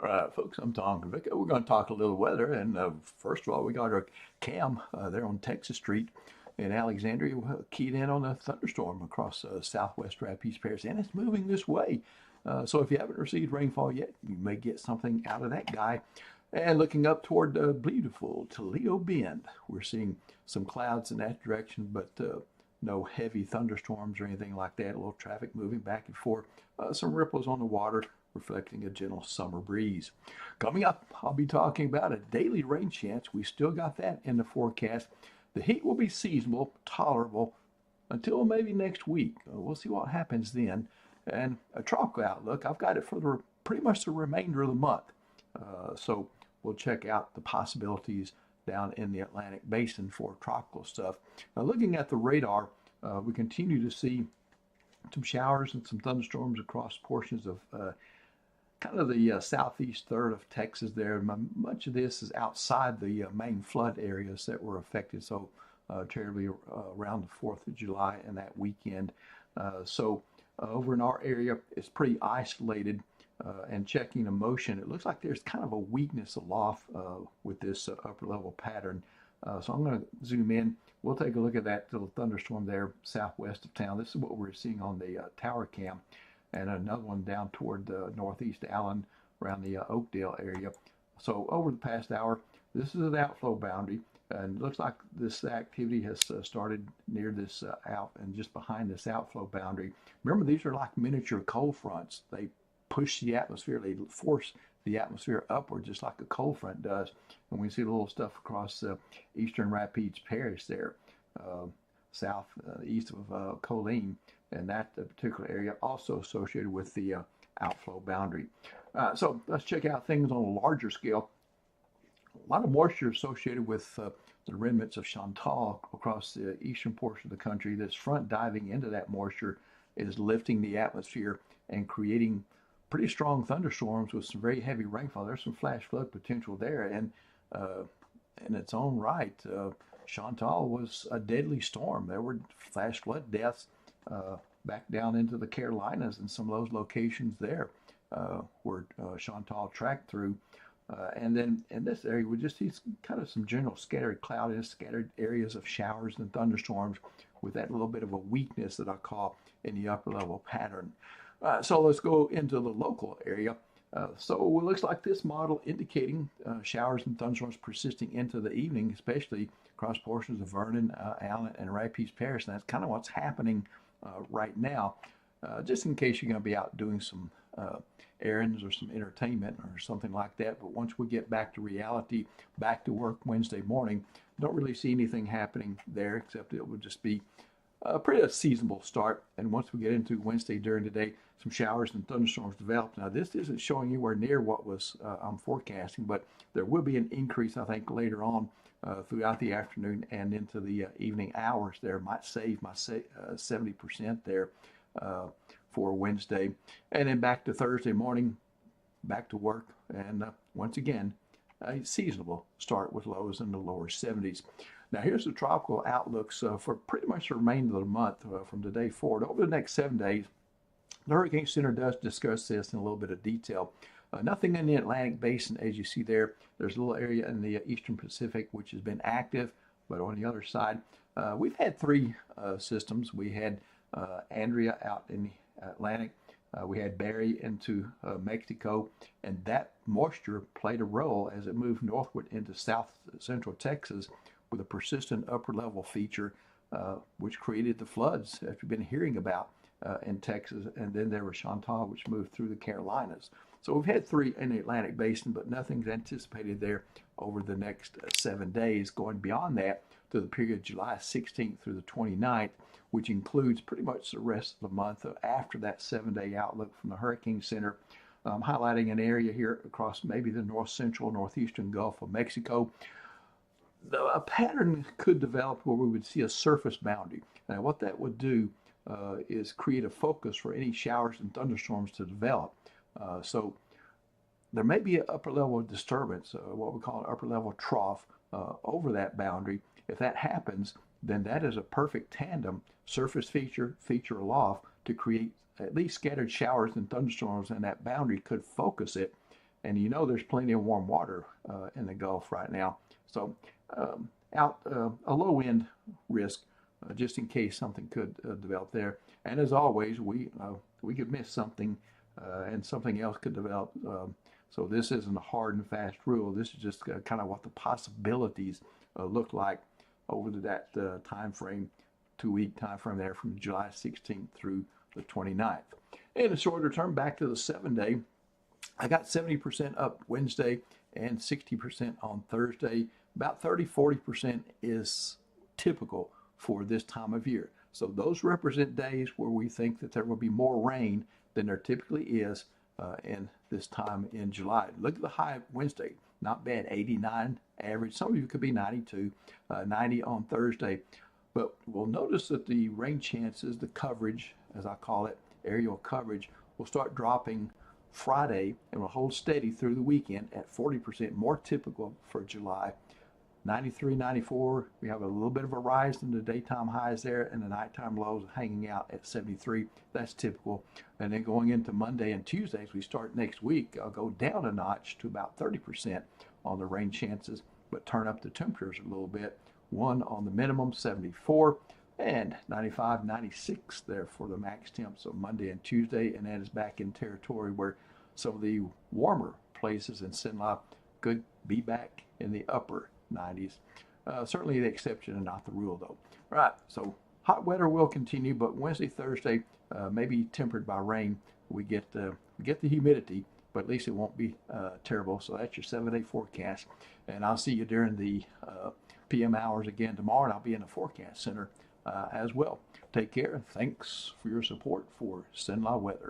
All right, folks, I'm Tom Kavicka. We're going to talk a little weather. And first of all, we got our cam there on Texas Street in Alexandria keyed in on a thunderstorm across southwest Rapides Parish, and it's moving this way. So if you haven't received rainfall yet, you may get something out of that guy. And looking up toward beautiful Toledo Bend, we're seeing some clouds in that direction, but no heavy thunderstorms or anything like that. A little traffic moving back and forth, some ripples on the water reflecting a gentle summer breeze. Coming up, I'll be talking about a daily rain chance. We still got that in the forecast. The heat will be seasonable, tolerable until maybe next week. We'll see what happens then. And a tropical outlook, I've got it for pretty much the remainder of the month. So we'll check out the possibilities down in the Atlantic Basin for tropical stuff. Now, looking at the radar, we continue to see some showers and some thunderstorms across portions of kind of the southeast third of Texas there. Much of this is outside the main flood areas that were affected so terribly around the 4th of July and that weekend. So over in our area, it's pretty isolated. And checking the motion, it looks like there's kind of a weakness aloft with this upper level pattern. So I'm going to zoom in. We'll take a look at that little thunderstorm there southwest of town. This is what we're seeing on the tower cam, and another one down toward northeast Allen around the Oakdale area. So over the past hour, this is an outflow boundary, and it looks like this activity has started near this out and just behind this outflow boundary. Remember, these are like miniature cold fronts. They push the atmosphere, they force the atmosphere upward just like a cold front does. And we see a little stuff across eastern Rapides Parish there, south east of Colleen, and that particular area also associated with the outflow boundary. So let's check out things on a larger scale. A lot of moisture associated with the remnants of Chantal across the eastern portion of the country. This front diving into that moisture is lifting the atmosphere and creating pretty strong thunderstorms with some very heavy rainfall. There's some flash flood potential there, and in its own right, Chantal was a deadly storm. There were flash flood deaths back down into the Carolinas and some of those locations there where Chantal tracked through. And then in this area, we just see kind of some general scattered cloudiness, scattered areas of showers and thunderstorms with that little bit of a weakness that I call in the upper level pattern. So let's go into the local area. So it looks like this model indicating showers and thunderstorms persisting into the evening, especially across portions of Vernon, Allen, and Rapides Parish. And that's kind of what's happening right now. Just in case you're going to be out doing some errands or some entertainment or something like that. But once we get back to reality, back to work Wednesday morning, don't really see anything happening there, except it would just be a pretty seasonable start. And once we get into Wednesday during the day, some showers and thunderstorms develop. Now, this isn't showing anywhere near what was I'm forecasting, but there will be an increase, I think, later on throughout the afternoon and into the evening hours there. Might save my 70% there for Wednesday. And then back to Thursday morning, back to work. And once again, a seasonable start with lows in the lower 70s. Now, here's the tropical outlooks for pretty much the remainder of the month from today forward. Over the next 7 days, the Hurricane Center does discuss this in a little bit of detail. Nothing in the Atlantic Basin, as you see there. There's a little area in the Eastern Pacific which has been active, but on the other side, we've had three systems. We had Andrea out in the Atlantic. We had Barry into Mexico, and that moisture played a role as it moved northward into south central Texas with a persistent upper level feature, which created the floods that we've been hearing about in Texas. And then there was Chantal, which moved through the Carolinas. So we've had three in the Atlantic Basin, but nothing's anticipated there over the next 7 days. Going beyond that to the period July 16th through the 29th, which includes pretty much the rest of the month after that 7-day outlook from the Hurricane Center. I'm highlighting an area here across maybe the north central, northeastern Gulf of Mexico. A pattern could develop where we would see a surface boundary. Now, what that would do is create a focus for any showers and thunderstorms to develop. So there may be an upper level of disturbance, what we call an upper level trough over that boundary. If that happens, then that is a perfect tandem, surface feature, feature aloft, to create at least scattered showers and thunderstorms, and that boundary could focus it And you know there's plenty of warm water in the Gulf right now. So out a low end risk just in case something could develop there. And as always, we could miss something and something else could develop. So this isn't a hard and fast rule. This is just kind of what the possibilities look like over that time frame, 2-week time frame there from July 16th through the 29th. In the shorter term, back to the 7-day, I got 70% up Wednesday and 60% on Thursday. About 30-40% is typical for this time of year. So those represent days where we think that there will be more rain than there typically is in this time in July. Look at the high Wednesday, not bad, 89 average. Some of you could be 92, 90 on Thursday. But we'll notice that the rain chances, the coverage, as I call it, aerial coverage, will start dropping Friday and will hold steady through the weekend at 40%, more typical for July. 93, 94, we have a little bit of a rise in the daytime highs there and the nighttime lows hanging out at 73. That's typical. And then going into Monday and Tuesday, as we start next week, I'll go down a notch to about 30% on the rain chances, but turn up the temperatures a little bit. 1 on the minimum, 74, and 95, 96 there for the max temp. So Monday and Tuesday, and that is back in territory where some of the warmer places in Cenla could be back in the upper 90s. Certainly the exception and not the rule, though. All right, so hot weather will continue, but Wednesday, Thursday may be tempered by rain. We get the humidity, but at least it won't be terrible. So that's your 7-day forecast, and I'll see you during the PM hours again tomorrow, and I'll be in the forecast center as well. Take care, and thanks for your support for Cenla Weather.